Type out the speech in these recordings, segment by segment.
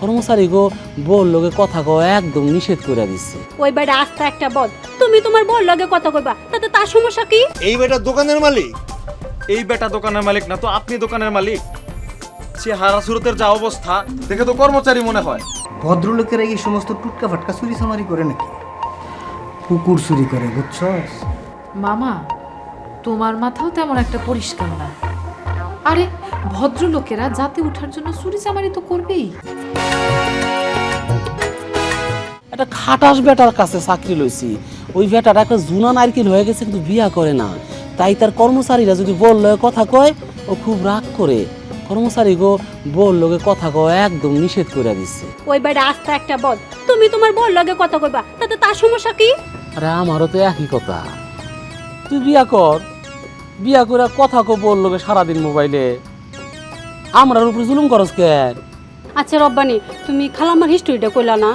কর্মচারী গো বউর লগে কথা কও একদম নিষেধ করে দিচ্ছে। ওই বেটা আস্তে একটা বল, তুমি তোমার বউর লগে কথা কইবা, তাতে তার সমস্যা কি? এই বেটা দোকানের মালিক। এই বেটা দোকানের মালিক না তো আপনি দোকানের মালিক। সে হারা সুরতের যা অবস্থা দেখে তো কর্মচারী মনে হয়। ভদ্রলোকেরা এই সমস্ত টুটকা ফাটকা চুরি চামারি করে নাকি? কুকুর চুরি করে, বুঝছস? মামা, তোমার মাথাও তেমন একটা পরিষ্কার না। আরে ভদ্রলোকেরা জাতে ওঠার জন্য চুরি চামারি তো করবেই। একটা খাটাস বেটার কাছে চাকরি লইছি, ওই বেটাটা একটা জুনা নারকেল হয়ে গেছে কিন্তু বিয়া করে না। তাই তার কর্মচারীরা যদি বউর লগে কথা কয় ও খুব রাগ করে। কর্মচারী গো বউর লগে কথা কও একদম নিষেধ করে দিচ্ছে। ওই বেটা আস্তে একটা বল, তুমি তোমার বউর লগে কথা কইবা, তাতে তার সমস্যা কি? আরে আমারও তো একই কথা। তুই বিয়া কর, বিয়া করে কথা কো বউর লগে সারাদিন মোবাইলে, আমরার উপরে জুলুম করস কেন? আচ্ছা রব্বানি, তুমি খালাম্মার হিস্ট্রিটা কইলা না?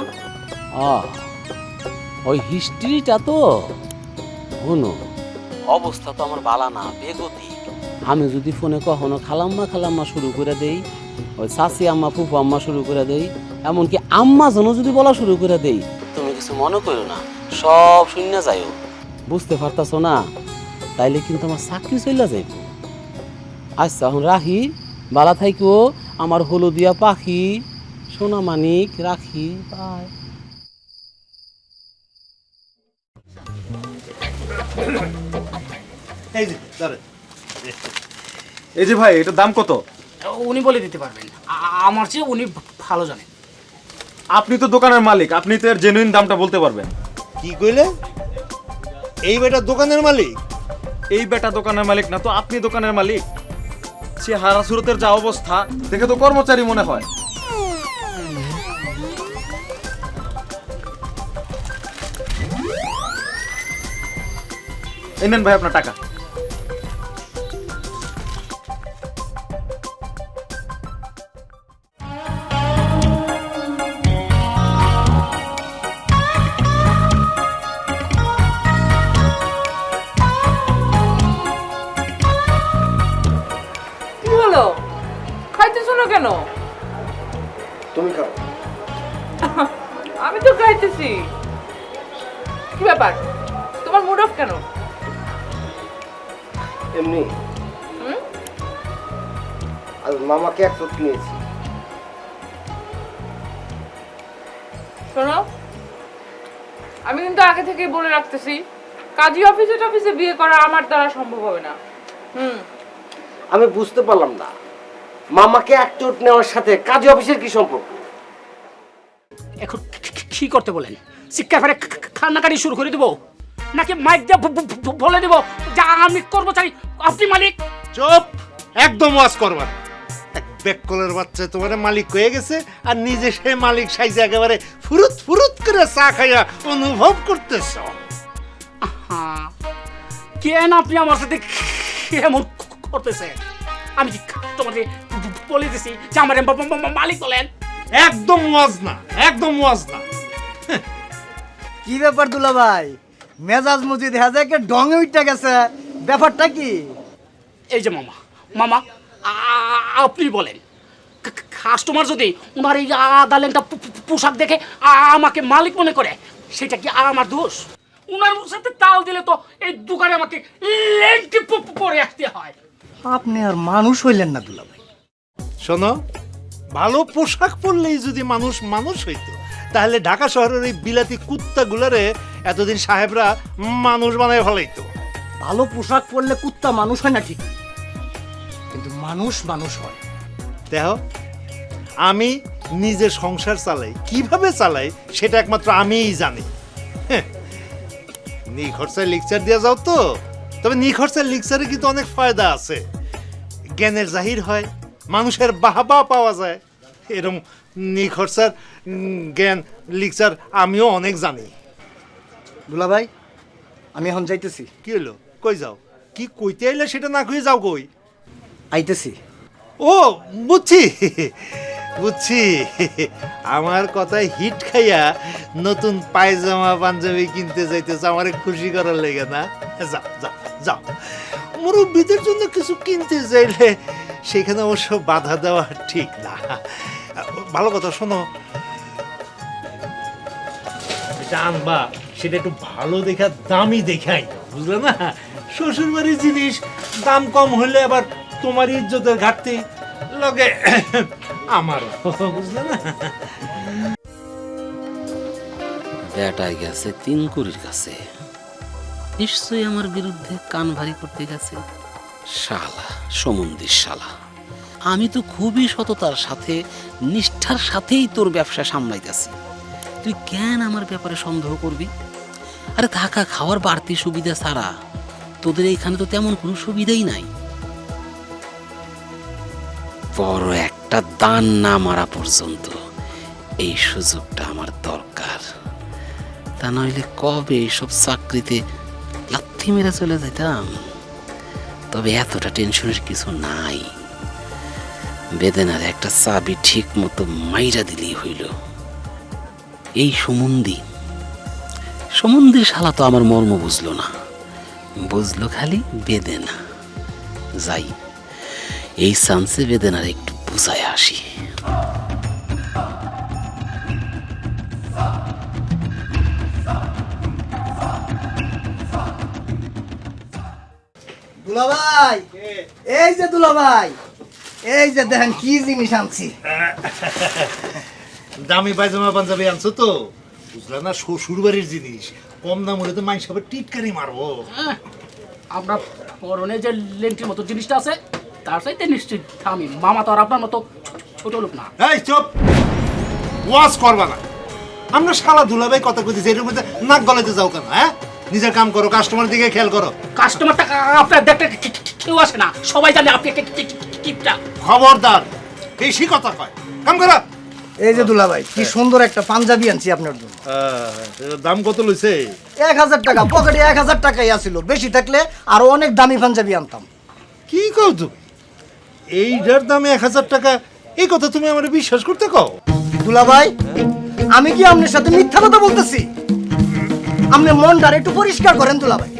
ওই হিস্ট্রিটা তো হনো, অবস্থা তো আমার বালা না, বেগতি। আমি যদি ফোনে কখনো খালাম্মা খালাম্মা শুরু করে দেই, ওই চাচি আম্মা ফুফু আম্মা শুরু করে দেই, এমনকি আম্মা যেন যদি বলা শুরু করে দেই, তুমি কিছু মনে করো না, সব শূন্য যাইও। বুঝতে পারতাছো না? তাইলে কিন্তু আমার চাকরি চলে যাইব। আচ্ছা এখন রাখি, বালা থাইকো আমার হলুদিয়া পাখি, সোনা মানিক, রাখি, বাই। এই যে ধরে। এই যে ভাই, এটার দাম কত? উনি বলে দিতে পারবেন, আমার চেয়ে উনি ভালো জানেন। আপনি তো দোকানের মালিক, আপনি তো এর জেনুইন দামটা বলতে পারবেন। কি কইলে? এই বেটা দোকানের মালিক। এই বেটা দোকানের মালিক না তো আপনি দোকানের মালিক। সে হারা সুরতের যা অবস্থা দেখে তো কর্মচারী মনে হয়। এই নেন ভাই আপনার টাকা। কি হলো, খাইতেছো না কেন? তুমি খাও। আমি তো খাইতেছি। কি ব্যাপার, তোমার মুড অফ কেন? এমনি আজ মামাকে এক চোট নিয়েছি। শোনো, আমি কিন্তু আগে থেকেই বলে রাখতেছি, কাজী অফিসে বিয়ে করা আমার দ্বারা সম্ভব হবে না। আমি বুঝতে পারলাম না, মামাকে এক চোট নেওয়ার সাথে কাজী অফিসের কি সম্পর্ক? এখন কি করতে বলেন? শিক্ষা ফেরে খান্নাকারি শুরু করে দেবো, নাকি মাইক দিয়ে বলে দেবো যে আমি কর্মচারী, আপনি মালিক? চুপ, একদম ওয়াজ করবার। এক বেককলের বাচ্চা তোমার মালিক হয়ে গেছে আর নিজে সে মালিক সাইজে একেবারে ফুরুত ফুরুত করে চা খাইয়া অনুভব করতেছ। হ্যাঁ, কেন আপনি আমার সাথে এমন করতেছেন? আমি কি তোমাকে বলে দিছি যে আমার মালিক বলেন? একদম ওয়াজ না, একদম ওয়াজ না। কি ব্যাপার দুলা ভাই, মেজাজ মুজি দেখা যায় কে ডঙে উঠতে গেছে, ব্যাপারটা কি? এই যে মামা, মামা আপনি বলেন, কাস্টমার যদি ওনার এই আদালেন্টা পোশাক দেখে আমাকে মালিক মনে করে, সেটা কি আমার দোষ? ওনার সাথে তাল দিলে তো এই দোকানে আমাকে লেংটি পরে আসতে হয়। আপনি আর মানুষ হইলেন না দুলা ভাই। শোনো, ভালো পোশাক পরলেই যদি মানুষ মানুষ হইতো, তাহলে ঢাকা শহরের এই বিলাতি কুত্তাগুলারে এতদিন সাহেবরা মানুষ বানায় ফেলাইতো। ভালো পোশাক পরলে কুত্তা মানুষ হয় না ঠিক, কিন্তু মানুষ মানুষ হয়। দেখো, আমি নিজে সংসার চালাই, কিভাবে চালাই সেটা একমাত্র আমিই জানি। নিখরচায় লেকচার দিয়ে যাও তো, তবে নিখরচায় লেকচারে কিন্তু অনেক ফায়দা আছে। জ্ঞানের জাহির হয়, মানুষের বাহবা পাওয়া যায়। এরকম নিখরচার জ্ঞান লেকচার আমিও অনেক জানি। দুলা ভাই, আমি এখন যাইতেছি। কি হলো, কই যাও? কি কইতে আইলে সেটা না কই যাও কই? আইতেছি। ও বুঝছি বুঝছি, আমার কথায় হিট খাইয়া নতুন পায়জামা পাঞ্জাবি কিনতে যাইতেছ আমারে খুশি করার লেগে না? যাও যাও যাও, মুরব্বীদের জন্য কিছু কিনতে চাইলে সেখানে অবশ্য বাধা দেওয়া ঠিক না। ভালো কথা, শোনো, যেটা আনবা সেটা একটু ভালো দেখা দামি দেখাই, বুঝলে না? শ্বশুর বাড়ির জিনিস দাম কম হলে আবার তোমার ইজ্জতের ঘাটতি লগে আমারও, বুঝলে না? বেটায় গেছে 3 কুড়ির কাছে, নিশ্চয়ই আমার বিরুদ্ধে কান ভারী করতে গেছে। শালা সমুন্দির শালা, আমি তো খুবই সততার সাথে নিষ্ঠার সাথেই তোর ব্যবসা সামলাইতেছি, তুই কেন আমার ব্যাপারে সন্দেহ করবি? আরে থাকা খাওয়ার বাড়তি সুবিধা ছাড়া তোদের এইখানে তো তেমন কোনো সুবিধাই নাই। বড় একটা দান না মারা পর্যন্ত এই সুযোগটা আমার দরকার, তা নইলে কবে এইসব চাকরিতে লাথি মেরে চলে যেতাম। তবে এতটা টেনশনের কিছু নাই, বেদনার একটা চাবি ঠিক মতো মাইরা দিলেই হইল। এই সমুন্দির শালা তো আমার মর্ম বুঝলো না, বুঝলো খালি বেদনা। যাই, এই চান্সে বেদনার একটু বুঝায় আসি। দুলাভাই, এই যে দুলাভাই, এই যে দেখেন কি জিনিস আনছি। দামি পায়জামা পাঞ্জাবি আনছো তো, বুঝলে না? শ্বশুর বাড়ির জিনিস, কম দাম হলে তো মানুষ আবার টিটকারি মারবো। আমরা পরনে যে লেন্টির মতো জিনিসটা আছে তার চাইতে নিশ্চিত দামি। মামা তো আর আপনার মতো ছোট লোক না। এই চুপ, ওয়াজ করবা না। আমরা শালা দুলাভাই কথা কইতেছি, এর মধ্যে নাক গলাইতে যাও কেন? হ্যাঁ, নিজের কাম করো, কাস্টমার দিকে খেয়াল করো। কাস্টমারটা আপনার দেখতে কেউ আসে না, সবাই জানে আপনি কিপটা। খবরদার, বেশি কথা কয়, কাম করো। এই যে দুলাভাই, কি সুন্দর একটা পাঞ্জাবি আনছি আপনার জন্য। দাম কত লইছে? 1000 টাকা, পকেটে 1000 টাকাই আছিল, বেশি থাকলে আরো অনেক দামি পাঞ্জাবি আনতাম। কি কও তুমি? এইটার দামে 1000 টাকা? এই কথা তুমি আমার বিশ্বাস করতে কও? দুলাভাই, আমি কি আপনার সাথে মিথ্যা কথা বলতেছি? আপনি মনটা একটু পরিষ্কার করেন দুলাভাই।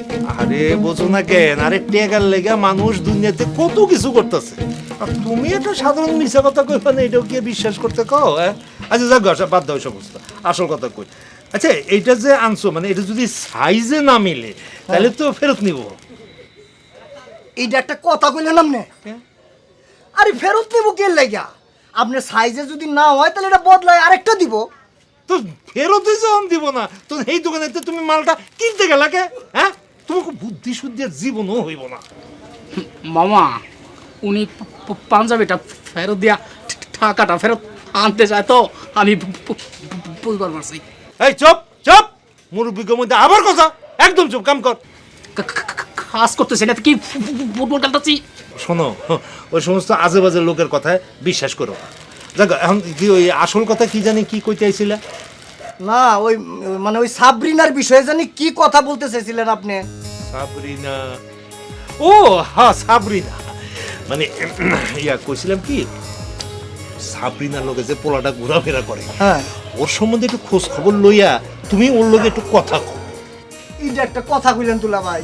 আরে বোঝো না কেন? আরে টেকার লেগা মানুষ দুনিয়াতে কত কিছু করতেছে, আর তুমি একটা সাধারণ মিছা কথা কইবা না, এটাও কি বিশ্বাস করতে কও? হ্যাঁ, আচ্ছা যাক, বাদ দাও সমস্ত, আসল কথা কই। আচ্ছা, এইটা যে আনছো, মানে এটা যদি সাইজে না মিলে তাহলে তো ফেরত নিব। এইটা একটা কথা কইলেন আপনি? আরে ফেরত নিব কে লাগা? আপনার সাইজে যদি না হয় তাহলে এটা বদলায় আরেকটা দিব। তো ফেরতই যখন দিব না, তো এই দোকানে তুমি মালটা কিনতে গেলা কে? হ্যাঁ, তোমাকে বুদ্ধি শুদ্ধির জীবনও হইব না। মামা, উনি পাঞ্জাবিটা ফেরত দিয়া টাকাটা ফেরত আনতে চায়, তো আমি বুঝবার পারছি। এই চুপ চুপ, মুরব্বীর মধ্যে আবার কথা, একদম চুপ, কাম কর। কাজ করতেছি না কি ফুটবল খেলতেছি? শোনো, ওই সমস্ত আজে বাজে লোকের কথায় বিশ্বাস করো। দেখ, এখন কি ওই আসল কথা কি জানি কি কইতে আইছিলা? না, ওই মানে ওই সাবরিনার বিষয়ে জানি কি কথা বলতে চাইছিলেন আপনি? সাবরিনা? ও হ্যাঁ, সাবরিনা। মানে ইয়া কইছিলাম কি, সাবরিনার লোকে যে পোলাটা ঘোরাফেরা করে, হ্যাঁ, ওর সম্বন্ধে একটু খোঁজ খবর লইয়া তুমি ওর লোকে একটু কথা কও। এইটা একটা কথা কইলেন দুলাভাই।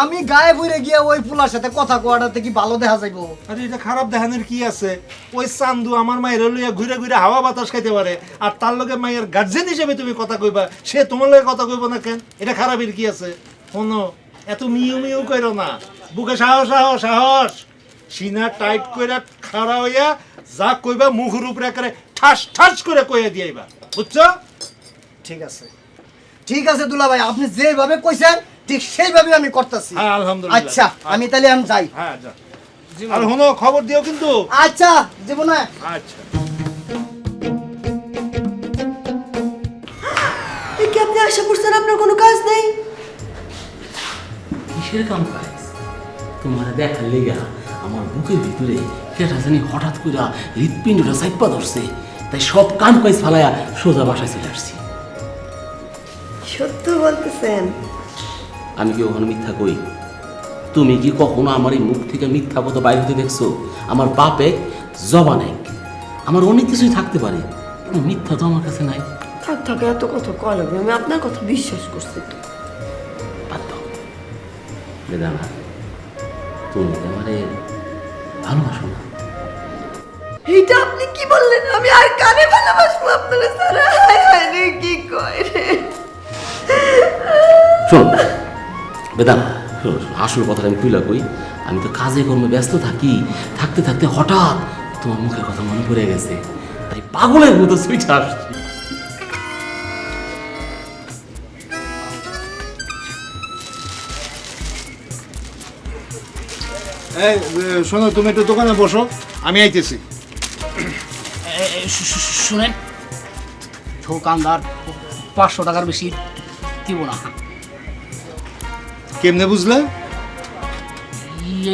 আমি গায়ে ভরে গিয়া ওই পুলার সাথে কথা কোয়াটাতে কি ভালো দেখা যাইব? আরে এটা খারাপ দেখানোর কি আছে? ওই চান্দু আমার মায়ের লইয়া ঘুরে ঘুরে হাওয়া বাতাস খাইতে পারে, আর তার লগে মায়ের গার্জেন হিসেবে তুমি কথা কইবা, সে তোমার লগে কথা কইব না কেন? এটা খারাপের কি আছে? শোনো, এত মিউ মিউ কইরো না, বুকে সাহস সাহস সাহস, সিনা টাইট কইরা খাড়া হইয়া যা কইবা মুখের উপরে একেবারে ঠাস ঠাস করে কইয়া দিয়াইবা, বুঝছো? ঠিক আছে, ঠিক আছে দুলাভাই, আপনি যেভাবে কইছেন ঠিক সেইভাবে আমি করতেছি। হ্যাঁ, আলহামদুলিল্লাহ। আচ্ছা, আমি তাহলে আমি যাই। হ্যাঁ যা, আর শোনো, খবর দিও কিন্তু। আচ্ছা, জীবনে। আচ্ছা। এই কি আপনি আশা করছেন আপনার কোনো কাজ নেই? কিসের কাম কাজ? তোমার দেখার লেগা আমার বুকের ভিতরে কেটা জানি হঠাৎ করে হৃৎপিণ্ডটা চাইপা ধরছে, তাই সব কাম কাজ ফালাইয়া সোজা বাসায় চলে আসছি। সত্য বলতেছেন? আমি কি ওখানে মিথ্যা কই? তুমি কি কখনো আমার এই মুখ থেকে মিথ্যা কথা বাইর হতে দেখছো? আমার বাপে জবান এক, আমার অনেক কিছুই থাকতে পারে, কিন্তু মিথ্যা তো আমার কাছে নাই। থাক থাক, এত কথা কয় লাগবে, আমি আপনার কথা বিশ্বাস করছি তো। বাদ দাও বেদানা, তুমি তো আমারে ভালোবাসো না? এইটা আপনি কি বললেন? আমি আর কানে ভালোবাসবো আপনারা স্যার। হায় হায় রে, কি কয় রে। শোন বেদান, শোন, আসল কথাটা আমি তুইলা কই, আমি তো কাজে কর্মে ব্যস্ত থাকি, থাকতে থাকতে হঠাৎ তোমার মুখের কথা মনে পড়ে গেছে, তাই পাগলের মতো সুইচ আসছি। এই শোনো, তুমি একটু দোকানে বসো, আমি আইতেছি। শুনেন, দোকানদার 500 টাকার বেশি দিব না। কেমনে বুঝলে?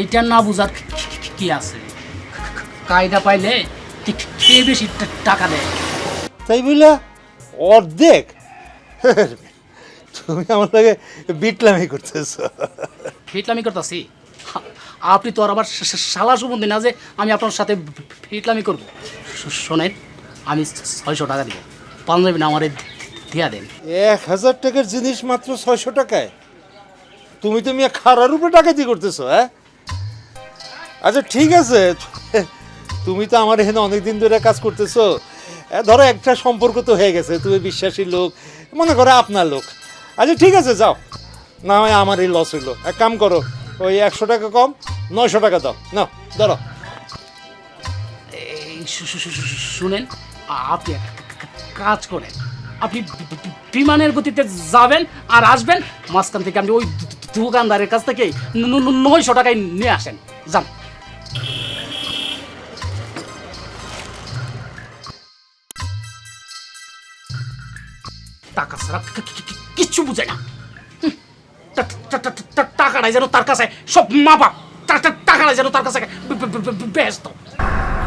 এইটা না বুঝার কি আছে? কায়দা পাইলে কে বেশি টাকা দেয়। তাই বুঝলা অর্ধেক? তুমি আমার লাগে বিটলামি করতেছো। ফিটলামি করতেছি? আপনি তো আর আবার শালা সুবন্ধি না যে আমি আপনার সাথে ফিটলামি করবো। শোনেন, আমি 600 টাকা দিব, পাঞ্জাবি না আমারে দিয়া দেন। 1000 টাকার জিনিস মাত্র 600 টাকায়? তুমি তো মিয়া খারার উপরে ডাকাতি করতেছো, হ্যাঁ? আচ্ছা ঠিক আছে, তুমি তো আমার এখানে অনেকদিন ধরে কাজ করতেছো, ধরো একটা সম্পর্ক তো হয়ে গেছে, তুমি বিশ্বাসী লোক, মনে করো আপনার লোক। আচ্ছা ঠিক আছে, যাও, না হয় আমার এই লস হইলো। এক কাম করো, ওই 100 টাকা কম 900 টাকা দাও, না ধরো। এই শুনেন, আপনি একটা কাজ করেন, আপনি বিমানের গতিতে যাবেন আর আসবেন, মাঝখান থেকে আপনি ওই দোকানদারের কাছ থেকে 900 টাকায় নিয়ে আসেন। যান। টাকা ছাড়া কিচ্ছু বুঝে না। টাকাটাই যেন তার কাছে সব মাপা, টাকাটাই যেন তার কাছে ব্যস্ত।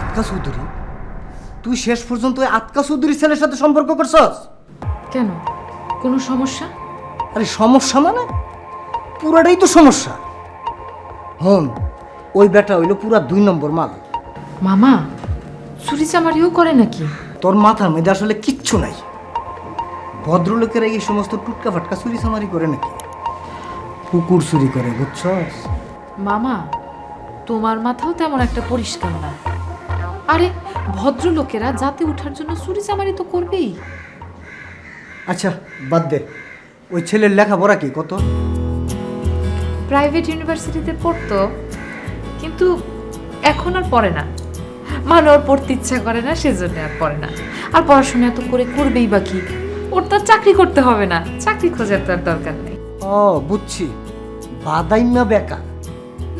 আতকা চৌধুরী, তুই শেষ পর্যন্ত ওই আতকা চৌধুরী ছেলের সাথে সম্পর্ক করছস? কেন, কোনো সমস্যা? আরে সমস্যা মানে পুরাটাই তো সমস্যা। হন, ওই বেটা হইলো পুরা 2 নম্বর মাল। মামা, চুরি চামারিও করে নাকি? তোর মাথার মধ্যে আসলে কিচ্ছু নাই। ভদ্রলোকেরা এই সমস্ত টুটকা ফাটকা চুরি চামারি করে নাকি? কুকুর চুরি করে, বুঝছস? মামা, তোমার মাথাও তেমন একটা পরিষ্কার না। আরে ভদ্রলোকেরা যাতে ওঠার জন্য চুরি চামারি তো করবেই। আচ্ছা বাদ দে, ওই ছেলের লেখাপড়া কি কত? প্রাইভেট ইউনিভার্সিটিতে পড়তো, কিন্তু এখন আর পড়ে না। মানে ওর পড়তে ইচ্ছা করে না, সেজন্য আর পড়ে না। আর পড়াশোনা এত করে করবেই বা কি? ওর তো আর চাকরি করতে হবে না, চাকরি খোঁজার তো আর দরকার নেই। ও বুঝছি, বাদাইমা বেকার।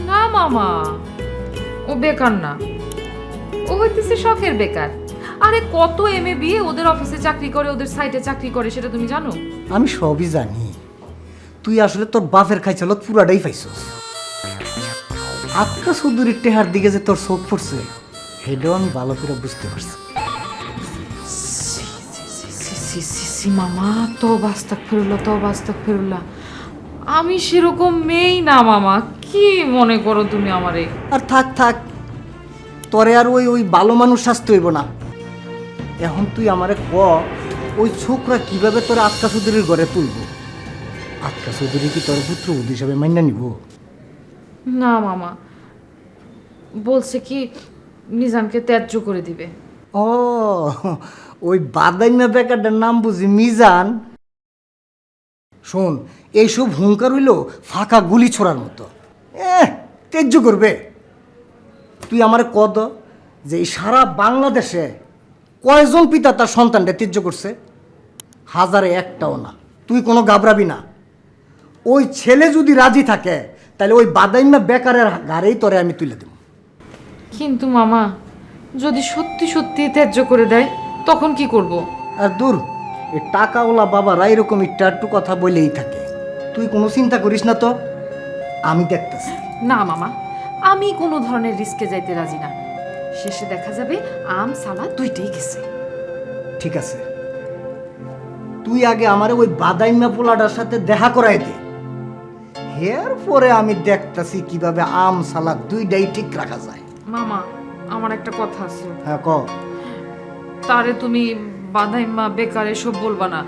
না মামা, ও বেকার না, ও হইতেছে শখের বেকার। আরে কত এমএ বিয়ে ওদের অফিসে চাকরি করে, ওদের সাইটে চাকরি করে, সেটা তুমি জানো? আমি সবই জানি, তুই আসলে তোর বাপের খাইছিল পুরাটাই পাইছস। আতকা চৌধুরীর টেহার দিকে যে তোর চোখ পড়ছে, হেডও আমি ভালো করে বুঝতে পারছি। মামা, তওবা আস্তাগফিরুল্লাহ। আমি সেরকম মেয়েই না মামা, কি মনে করো তুমি আমারে? আর থাক থাক, তোরে আর ওই ওই ভালো মানুষ শাস্তি হইব না। এখন তুই আমারে ক, ওই ছোকরা কিভাবে তোর আতকা চৌধুরীর ঘরে তুলব? আতকা চৌধুরী কি তোর পুত্রবধূ হিসাবে মাইনা নিব? না মামা, বলছে কি মিজানকে ত্যায্য করে দিবে। ও, ওই বাদাইমা বেকারটার নাম বুঝি মিজান? শোন, এইসব হুঙ্কার হইল ফাঁকা গুলি ছোড়ার মতো। তেজ্য করবে। তুই আমারে কদ যে এই সারা বাংলাদেশে কয়জন পিতা তার সন্তানটা তেজ্য করছে? 1000-এ 1টাও না। তুই কোনো ঘাবড়াবি না। ওই ছেলে যদি রাজি থাকে, তাহলে ওই বাদাইমা বেকারের গাড়েই তোরে আমি তুলে দেব। কিন্তু মামা, যদি সত্যি সত্যি ত্যায্য করে দেয়, তখন কি করব? আর দূর, এই টাকাওয়ালা বাবারা এরকম একটু কথা বলেই থাকে। তুই কোনো চিন্তা করিস না তো, আমি দেখতেছি। না মামা, আমি কোনো ধরনের রিস্কে যাইতে রাজি না। শেষে দেখা যাবে আম সালা দুইটাই গেছে। ঠিক আছে, তুই আগে আমারে ওই বাদাইমা পোলাটার সাথে দেখা করাই দে। এরপরে আমি দেখতেছি কিভাবে আম সালাদ 2টাই ঠিক রাখা যায়। মামা, আমার একটা কথা আছে। হ্যাঁ ক। তারে তুমি বাদাইমা বেকার এসব বলবা না।